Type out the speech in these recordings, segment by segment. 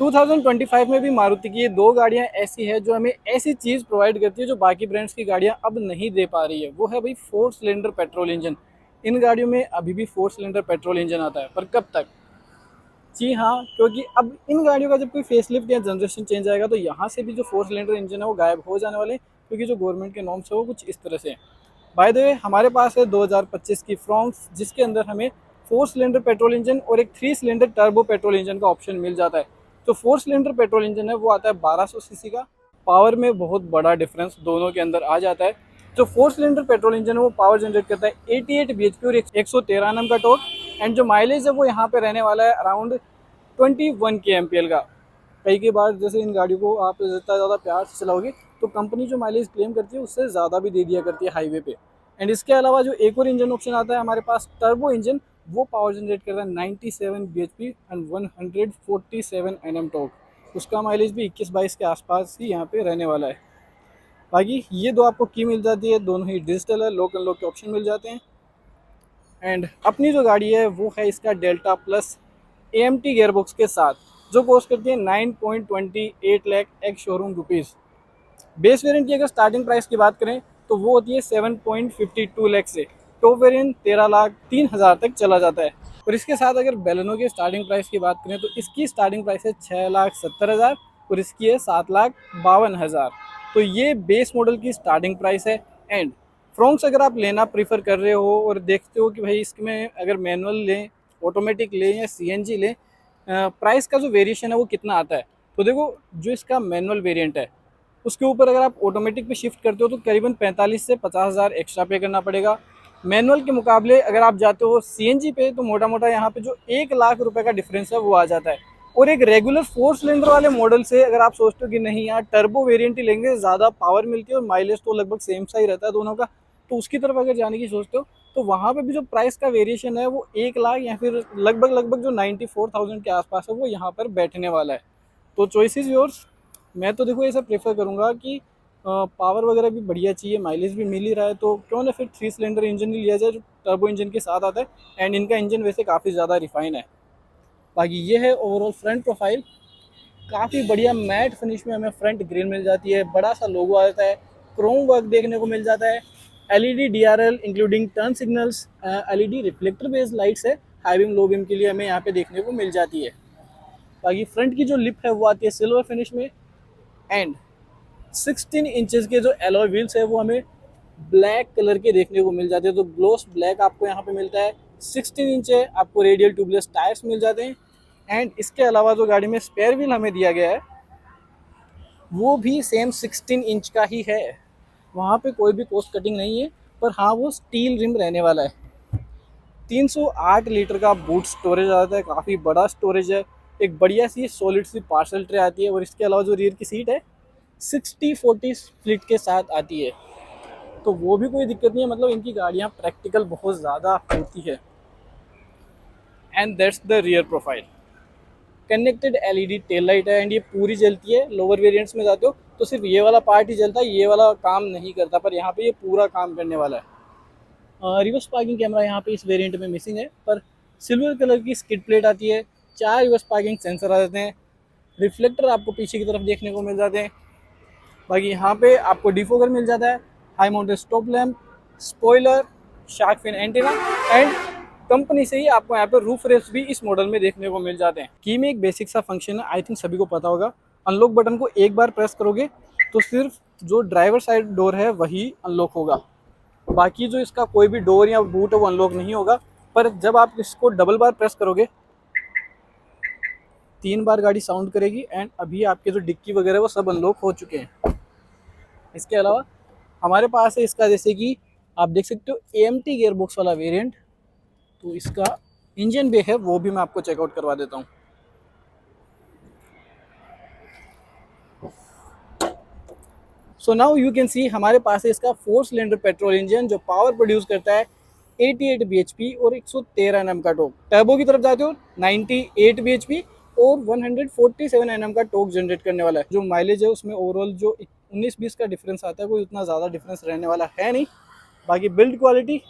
2025 में भी मारुति की ये दो गाड़ियां ऐसी है जो हमें ऐसी चीज़ प्रोवाइड करती है जो बाकी ब्रांड्स की गाड़ियां अब नहीं दे पा रही है। वो है भाई 4 सिलेंडर पेट्रोल इंजन। इन गाड़ियों में अभी भी 4 सिलेंडर पेट्रोल इंजन आता है, पर कब तक? जी हाँ, क्योंकि अब इन गाड़ियों का जब कोई फेसलिफ्ट या जनरेशन चेंज आएगा तो यहाँ से भी जो 4 सिलेंडर इंजन है वो गायब हो जाने वाले हैं, क्योंकि जो गवर्नमेंट के नॉर्म्स है वो कुछ इस तरह से हैं। बाय द वे, हमारे पास है 2025 की फ्रॉन्क्स, जिसके अंदर हमें 4 सिलेंडर पेट्रोल इंजन और एक 3 सिलेंडर टर्बो पेट्रोल इंजन का ऑप्शन मिल जाता है। तो 4 सिलेंडर पेट्रोल इंजन है वो आता है 1200 सीसी का। पावर में बहुत बड़ा डिफरेंस दोनों के अंदर आ जाता है। जो 4 सिलेंडर पेट्रोल इंजन है वो पावर जनरेट करता है 88 bhp और 113 Nm का टॉर्क। एंड जो माइलेज है वो यहाँ पे रहने वाला है अराउंड 21 के एमपीएल का। कई बार जैसे इन गाड़ियों को आप जितना ज़्यादा प्यार से चलाओगे तो कंपनी जो माइलेज क्लेम करती है उससे ज़्यादा भी दे दिया करती है हाईवे पे। एंड इसके अलावा जो एक और इंजन ऑप्शन आता है हमारे पास, टर्बो इंजन, वो पावर जनरेट करता है 97 bhp एंड 147 Nm टॉर्क। उसका माइलेज भी 21-22 के आसपास ही यहाँ पे रहने वाला है। बाकी ये दो आपको की मिल जाती है, दोनों ही डिजिटल है, लोक अनलॉक के ऑप्शन मिल जाते हैं। एंड अपनी जो गाड़ी है वो है इसका डेल्टा प्लस AMT गेयरबॉक्स के साथ, जो कॉस्ट करती है 9.28 lakh ex showroom rupees. Base variant की अगर स्टार्टिंग प्राइस की बात करें तो वो होती है 7.52 लाख से। टॉप वेरिएंट 13,03,000 तक चला जाता है। और इसके साथ अगर बेलेनो की स्टार्टिंग प्राइस की बात करें तो इसकी स्टार्टिंग प्राइस है 6,70,000 और इसकी है 7,52,000। तो ये बेस मॉडल की स्टार्टिंग प्राइस है। एंड फ्रॉन्क्स अगर आप लेना प्रीफर कर रहे हो और देखते हो कि भाई इसमें अगर मैनुअल लें, ऑटोमेटिक लें या CNG लें, प्राइस का जो वेरिएशन है वो कितना आता है, तो देखो जो इसका मैनुअल वेरिएंट है उसके ऊपर अगर आप ऑटोमेटिक पे शिफ्ट करते हो तो करीबन 45 से 50,000 एक्स्ट्रा पे करना पड़ेगा। मैनुअल के मुकाबले अगर आप जाते हो CNG पे तो मोटा मोटा यहाँ पे जो 1 लाख रुपए का डिफरेंस है वो आ जाता है। और एक रेगुलर 4 सिलेंडर वाले मॉडल से अगर आप सोचते हो कि नहीं यार टर्बो वेरिएंट ही लेंगे, ज़्यादा पावर मिलती है और माइलेज तो लगभग सेम सा ही रहता है दोनों का, तो उसकी तरफ अगर जाने की सोचते हो तो वहाँ पे भी जो प्राइस का वेरिएशन है वो 1 लाख या फिर लगभग लगभग जो 94,000 के आसपास है वो यहाँ पर बैठने वाला है। तो चॉइस इज़ योर्स। मैं तो देखो ऐसा प्रेफर करूँगा कि पावर वगैरह भी बढ़िया चाहिए, माइलेज भी मिल ही रहा है तो क्यों ना फिर 3 सिलेंडर इंजन ही लिया जाए जो टर्बो इंजन के साथ आता है। एंड इनका इंजन वैसे काफ़ी ज़्यादा रिफाइन है। बाकी ये है ओवरऑल फ्रंट प्रोफाइल। काफ़ी बढ़िया मैट फिनिश में हमें फ्रंट ग्रिल मिल जाती है, बड़ा सा लोगो आ जाता है, क्रोम वर्क देखने को मिल जाता है, LED DRL including turn signals, LED reflector based lights है, हाई बीम लो बीम के लिए हमें यहाँ पे देखने को मिल जाती है। बाकी फ्रंट की जो लिप है वो आती है सिल्वर फिनिश में। एंड 16 इंचेस के जो एलॉय व्हील्स है वो हमें ब्लैक कलर के देखने को मिल जाते हैं, तो ग्लोस ब्लैक आपको यहाँ पे मिलता है। 16 इंच है, आपको रेडियल ट्यूबलेस टायर्स मिल जाते हैं। एंड इसके अलावा जो गाड़ी में स्पेयर व्हील हमें दिया गया है वो भी सेम 16 इंच का ही है। वहाँ पे कोई भी कॉस्ट कटिंग नहीं है, पर हाँ वो स्टील रिम रहने वाला है। 308 लीटर का बूट स्टोरेज आता है, काफ़ी बड़ा स्टोरेज है। एक बढ़िया सी सॉलिड सी पार्सल ट्रे आती है और इसके अलावा जो रियर की सीट है 60-40 स्प्लिट के साथ आती है, तो वो भी कोई दिक्कत नहीं है। मतलब इनकी गाड़ियाँ प्रैक्टिकल बहुत ज़्यादा होती है। And that's the rear profile. Connected LED tail light है एंड ये पूरी जलती है। लोअर वेरिएंट्स में जाते हो तो सिर्फ ये वाला पार्ट ही जलता है, ये वाला काम नहीं करता, पर यहाँ पे ये पूरा काम करने वाला है। रिवर्स पार्किंग कैमरा यहाँ पे इस वेरिएंट में मिसिंग है, पर सिल्वर कलर की स्किड प्लेट आती है, 4 रिवर्स पार्किंग सेंसर आ जाते हैं, रिफ्लेक्टर आपको पीछे की तरफ देखने को मिल जाते हैं। बाकी यहाँ पे आपको डिफोगर मिल जाता है, high mounted stop lamp, spoiler, shark fin antenna. And company से ही आपको यहाँ पे रूफ रेस्ट भी इस मॉडल में देखने को मिल जाते हैं। की में एक बेसिक सा फंक्शन है, आई थिंक सभी को पता होगा। अनलॉक बटन को एक बार प्रेस करोगे तो सिर्फ जो ड्राइवर साइड डोर है वही अनलॉक होगा, बाकी जो इसका कोई भी डोर या बूट है वो अनलॉक नहीं होगा। पर जब आप इसको डबल बार प्रेस करोगे 3 बार गाड़ी साउंड करेगी। एंड अभी आपके जो डिक्की वगैरह वो सब अनलॉक हो चुके हैं। इसके अलावा हमारे पास है इसका, जैसे कि आप देख सकते हो, AMT गियरबॉक्स वाला वेरिएंट। तो इसका इंजन बे है वो भी मैं आपको चेकआउट करवा देता हूँ। So now you can see हमारे पास है इसका 4 सिलेंडर पेट्रोल इंजन जो पावर प्रोड्यूस करता है 88 bhp और 113 Nm का टॉर्क। टर्बो की तरफ जाते हो 98 bhp और 147 Nm का टॉर्क जनरेट करने वाला है। जो माइलेज है उसमें ओवरऑल जो 19-20 का डिफरेंस आता है, कोई उतना ज़्यादा डिफरेंस रहने वाला है नहीं। बाकी बिल्ड क्वालिटी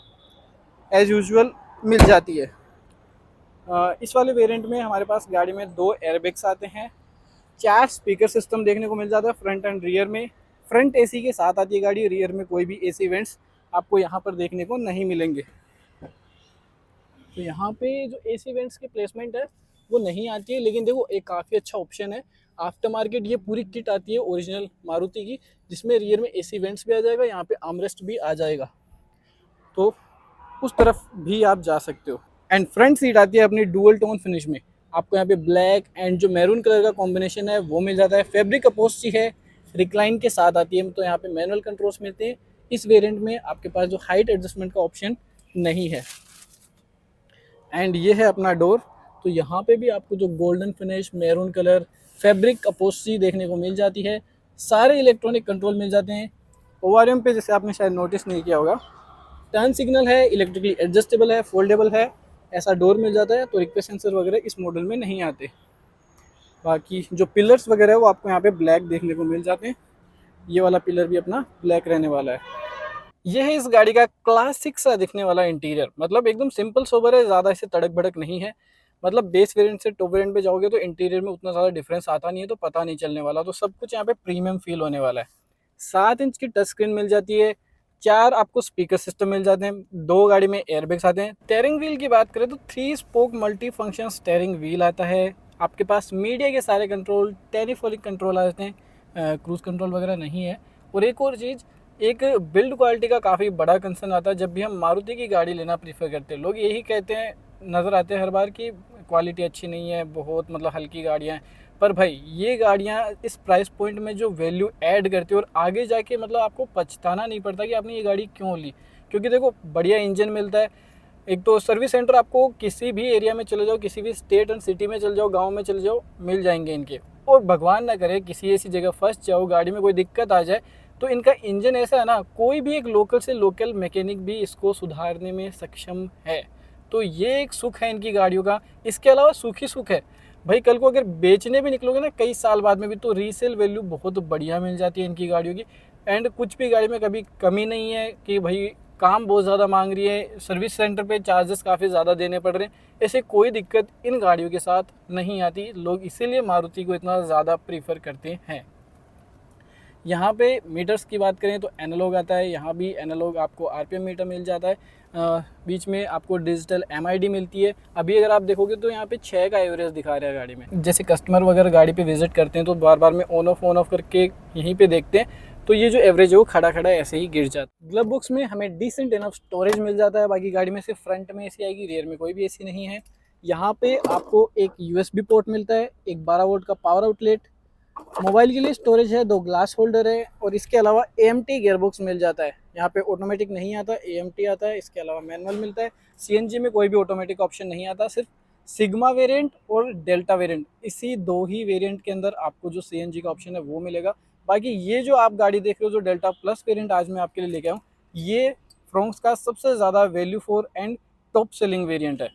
एज यूजुअल मिल जाती है। इस वाले वेरिएंट में हमारे पास गाड़ी में 2 एयरबैग्स आते हैं, 4 स्पीकर सिस्टम देखने को मिल जाता है फ्रंट एंड रियर में। फ्रंट एसी के साथ आती है गाड़ी, रियर में कोई भी एसी वेंट्स आपको यहाँ पर देखने को नहीं मिलेंगे। तो यहाँ पे जो एसी वेंट्स की प्लेसमेंट है वो नहीं आती है, लेकिन देखो एक काफ़ी अच्छा ऑप्शन है। आफ्टर मार्केट ये पूरी किट आती है ओरिजिनल मारुति की, जिसमें रियर में एसी वेंट्स भी आ जाएगा, यहाँ पे आर्मरेस्ट भी आ जाएगा, तो उस तरफ भी आप जा सकते हो। एंड फ्रंट सीट आती है अपनी डुअल टोन फिनिश में। आपको यहाँ पे ब्लैक एंड जो मैरून कलर का कॉम्बिनेशन है वो मिल जाता है। फैब्रिक अपहोल्स्ट्री है, रिक्लाइन के साथ आती है, तो यहाँ पे मैनुअल कंट्रोल्स मिलते हैं। इस वेरिएंट में आपके पास जो हाइट एडजस्टमेंट का ऑप्शन नहीं है। एंड ये है अपना डोर। तो यहाँ पे भी आपको जो golden finish, maroon colour, fabric upholstery देखने को मिल जाती है। सारे इलेक्ट्रॉनिक कंट्रोल मिल जाते हैं। ओआरएम पे जैसे आपने शायद नोटिस नहीं किया होगा, टर्न सिग्नल है, इलेक्ट्रिकली एडजस्टेबल है, फोल्डेबल है, ऐसा डोर मिल जाता है। तो रिक्वेस्ट सेंसर वगैरह इस मॉडल में नहीं आते। बाकी जो पिलर्स वगैरह है वो आपको यहाँ पे ब्लैक देखने को मिल जाते हैं। ये वाला पिलर भी अपना ब्लैक रहने वाला है। यह है इस गाड़ी का क्लासिक सा दिखने वाला इंटीरियर, मतलब एकदम सिंपल सोबर है, ज़्यादा इसे तड़क भड़क नहीं है। मतलब बेस वेरिएंट से टॉप वेरिएंट पे जाओगे तो इंटीरियर में उतना ज़्यादा डिफरेंस आता नहीं है, तो पता नहीं चलने वाला। तो सब कुछ यहाँ पे प्रीमियम फील होने वाला है। 7 इंच की टच स्क्रीन मिल जाती है, 4 आपको स्पीकर सिस्टम मिल जाते हैं, 2 गाड़ी में एयरबैग्स आते हैं। स्टीयरिंग व्हील की बात करें तो 3 spoke multi function steering wheel आता है। आपके पास मीडिया के सारे कंट्रोल, टेलीफोनिक कंट्रोल आ जाते हैं, क्रूज कंट्रोल वगैरह नहीं है। और एक और चीज़, एक बिल्ड क्वालिटी का काफ़ी बड़ा कंसर्न आता है जब भी हम मारुति की गाड़ी लेना प्रीफर करते हैं। लोग यही कहते हैं, नज़र आते हैं हर बार कि क्वालिटी अच्छी नहीं है, बहुत मतलब हल्की गाड़ियाँ हैं। पर भाई ये गाड़ियाँ इस प्राइस पॉइंट में जो वैल्यू ऐड करती है, और आगे जाके मतलब आपको पछताना नहीं पड़ता कि आपने ये गाड़ी क्यों ली। क्योंकि देखो बढ़िया इंजन मिलता है। एक तो सर्विस सेंटर आपको किसी भी एरिया में चले जाओ, किसी भी स्टेट एंड सिटी में चले जाओ, गाँव में चले जाओ, मिल जाएंगे इनके। और भगवान ना करे किसी ऐसी जगह फंस जाओ, गाड़ी में कोई दिक्कत आ जाए, तो इनका इंजन ऐसा है ना, कोई भी एक लोकल से लोकल मैकेनिक भी इसको सुधारने में सक्षम है। तो ये एक सुख है इनकी गाड़ियों का। इसके अलावा सुख ही सुख है भाई, कल को अगर बेचने भी निकलोगे ना कई साल बाद में भी, तो रीसेल वैल्यू बहुत बढ़िया मिल जाती है इनकी गाड़ियों की। एंड कुछ भी गाड़ी में कभी कमी नहीं है कि भाई काम बहुत ज़्यादा मांग रही है, सर्विस सेंटर पे चार्जेस काफ़ी ज़्यादा देने पड़ रहे हैं, ऐसे कोई दिक्कत इन गाड़ियों के साथ नहीं आती। लोग इसीलिए मारुति को इतना ज़्यादा प्रीफर करते हैं। यहाँ पे मीटर्स की बात करें तो एनालॉग आता है, यहाँ भी एनालॉग आपको आरपीएम मीटर मिल जाता है। बीच में आपको डिजिटल एमआईडी मिलती है। अभी अगर आप देखोगे तो यहाँ पे 6 का एवरेज दिखा रहा है गाड़ी में। जैसे कस्टमर वगैरह गाड़ी पे विजिट करते हैं तो बार बार में ऑन ऑफ करके यहीं पे देखते हैं, तो ये जो एवरेज है वो खड़ा खड़ा ऐसे ही गिर जाता है। ग्लव बॉक्स में हमें डिसेंट इनफ स्टोरेज मिल जाता है। बाकी गाड़ी में सिर्फ फ्रंट में एसी आएगी, रियर में कोई भी एसी नहीं है। यहाँ पे आपको एक यूएसबी पोर्ट मिलता है, एक 12 वोल्ट का पावर आउटलेट, मोबाइल के लिए स्टोरेज है, 2 ग्लास होल्डर है, और इसके अलावा एएमटी गियरबॉक्स मिल जाता है। यहाँ पे ऑटोमेटिक नहीं आता, एएमटी आता है। इसके अलावा मैनुअल मिलता है। सीएनजी में कोई भी ऑटोमेटिक ऑप्शन नहीं आता, सिर्फ सिग्मा वेरिएंट और डेल्टा वेरिएंट, इसी 2 ही वेरिएंट के अंदर आपको जो सीएनजी का ऑप्शन है वो मिलेगा। बाकी ये जो आप गाड़ी देख रहे हो, जो डेल्टा प्लस वेरिएंट आज मैं आपके लिए लेके आऊँ, ये फ्रोंक्स का सबसे ज़्यादा value for and top selling variant है।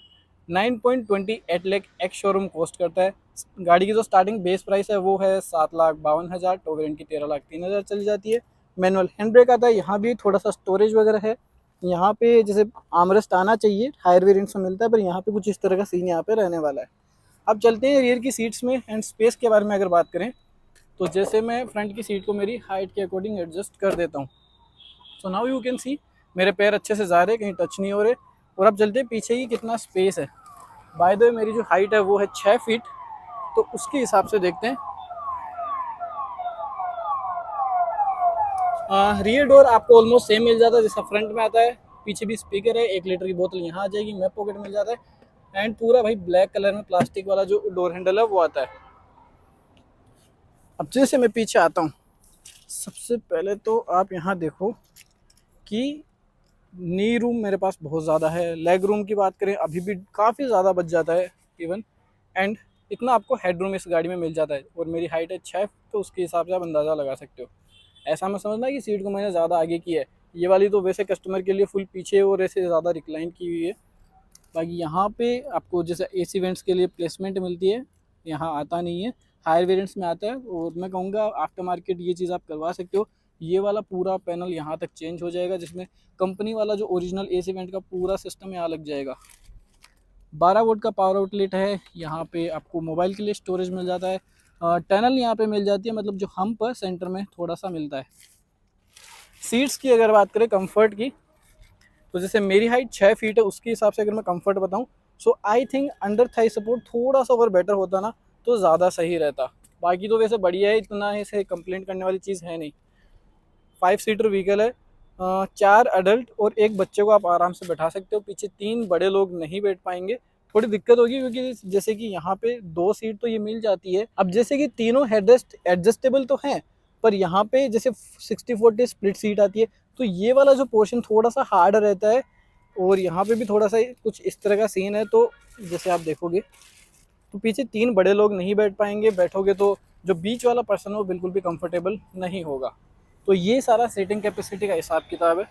9.28 लाख एक्स शोरूम कॉस्ट करता है। गाड़ी की जो स्टार्टिंग बेस प्राइस है वो है 7,52,000, टॉप वेरिएंट की 13,03,000 चली जाती है। मैनुअल हैंड ब्रेक आता है। यहाँ भी थोड़ा सा स्टोरेज वगैरह है। यहाँ पे जैसे आर्मरेस्ट आना चाहिए, हायर वेरिएंट्स में मिलता है, पर यहाँ पे कुछ इस तरह का सीन यहाँ पे रहने वाला है। अब चलते हैं रियर की सीट्स में एंड स्पेस के बारे में अगर बात करें तो जैसे मैं फ्रंट की सीट को मेरी हाइट के अकॉर्डिंग एडजस्ट कर देता हूँ, so now you can see मेरे पैर अच्छे से जा रहे, कहीं टच नहीं हो रहे। और अब चलते हैं पीछे ही कितना स्पेस है। बाय द वे मेरी जो हाइट है वो है 6 फीट, तो उसके हिसाब से देखते हैं। रियर डोर आपको ऑलमोस्ट सेम मिल जाता है जैसा फ्रंट में आता है। पीछे भी स्पीकर है, 1 लीटर की बोतल यहाँ आ जाएगी, मैप पॉकेट मिल जाता है। एंड पूरा भाई ब्लैक कलर में प्लास्टिक वाला जो डोर हैंडल है वो आता है। अब जैसे मैं पीछे आता हूँ, सबसे पहले तो आप यहाँ देखो कि नी रूम मेरे पास बहुत ज़्यादा है। लेग रूम की बात करें अभी भी काफ़ी ज़्यादा बच जाता है इवन। एंड इतना आपको हेड रूम इस गाड़ी में मिल जाता है। और मेरी हाइट है 6, तो उसके हिसाब से आप अंदाज़ा लगा सकते हो। ऐसा मैं समझना कि सीट को मैंने ज़्यादा आगे की है। ये वाली तो वैसे कस्टमर के लिए फुल पीछे और ऐसे ज़्यादा रिक्लाइन की हुई है। बाकी यहाँ पे आपको जैसे एसी वेंट्स के लिए प्लेसमेंट मिलती है, यहाँ आता नहीं है, हायर वेरिएंट्स में आता है। और मैं कहूँगा आफ्टर मार्केट ये चीज़ आप करवा सकते हो। ये वाला पूरा पैनल यहाँ तक चेंज हो जाएगा, जिसमें कंपनी वाला जो ओरिजिनल एसी वेंट का पूरा सिस्टम यहाँ लग जाएगा। 12 वोल्ट का पावर आउटलेट है। यहाँ पे आपको मोबाइल के लिए स्टोरेज मिल जाता है। टनल यहाँ पे मिल जाती है, मतलब जो हम्प है सेंटर में थोड़ा सा मिलता है। सीट्स की अगर बात करें कंफर्ट की, तो जैसे मेरी हाइट 6 फीट है, उसके हिसाब से अगर मैं कंफर्ट बताऊं, so I think under thigh support थोड़ा सा अगर बेटर होता ना तो ज़्यादा सही रहता। बाकी तो वैसे बढ़िया है, इतना ऐसे कंप्लेंट करने वाली चीज़ है नहीं। 5 सीटर व्हीकल है, 4 अडल्ट और एक बच्चे को आप आराम से बैठा सकते हो। पीछे 3 बड़े लोग नहीं बैठ पाएंगे, थोड़ी दिक्कत होगी, क्योंकि जैसे कि यहाँ पे 2 सीट तो ये मिल जाती है। अब जैसे कि तीनों हेडरेस्ट एडजस्टेबल तो हैं, पर यहाँ पे जैसे 60-40 स्प्लिट सीट आती है, तो ये वाला जो पोर्शन थोड़ा सा हार्ड रहता है। और यहाँ पे भी थोड़ा सा कुछ इस तरह का सीन है, तो जैसे आप देखोगे तो पीछे 3 बड़े लोग नहीं बैठ पाएंगे, बैठोगे तो जो बीच वाला पर्सन है वो बिल्कुल भी कंफर्टेबल नहीं होगा। तो ये सारा सीटिंग कैपेसिटी का हिसाब किताब है।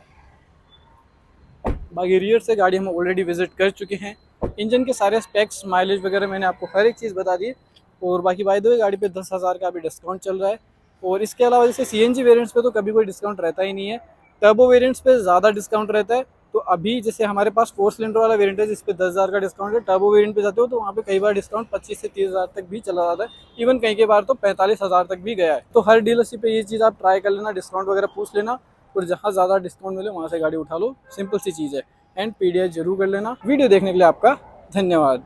बाकी रियर से गाड़ी हम ऑलरेडी विजिट कर चुके हैं। इंजन के सारे स्पेक्स, माइलेज वगैरह मैंने आपको हर एक चीज़ बता दी है। और बाकी बाय द वे गाड़ी पे 10,000 का अभी डिस्काउंट चल रहा है। और इसके अलावा जैसे CNG वेरिएंट्स पे तो कभी कोई डिस्काउंट रहता ही नहीं है, टर्बो वेरिएंट्स पे ज़्यादा डिस्काउंट रहता है। तो अभी जैसे हमारे पास 4 सिलेंडर वाला वेरिएंट है जिस पे 10,000 का डिस्काउंट है, टर्बो वेरिएंट पे जाते हो तो वहाँ पे कई बार डिस्काउंट 25 से 30,000 तक भी चला जाता है। इवन कई बार तो 45,000 तक भी गया है। तो हर डीलरशिप पे ये चीज़ आप ट्राई कर लेना, डिस्काउंट वगैरह पूछ लेना, और जहाँ ज़्यादा डिस्काउंट मिले वहाँ से गाड़ी उठा लो। सिंपल सी चीज़ है। एंड PDI जरूर कर लेना। वीडियो देखने के लिए आपका धन्यवाद।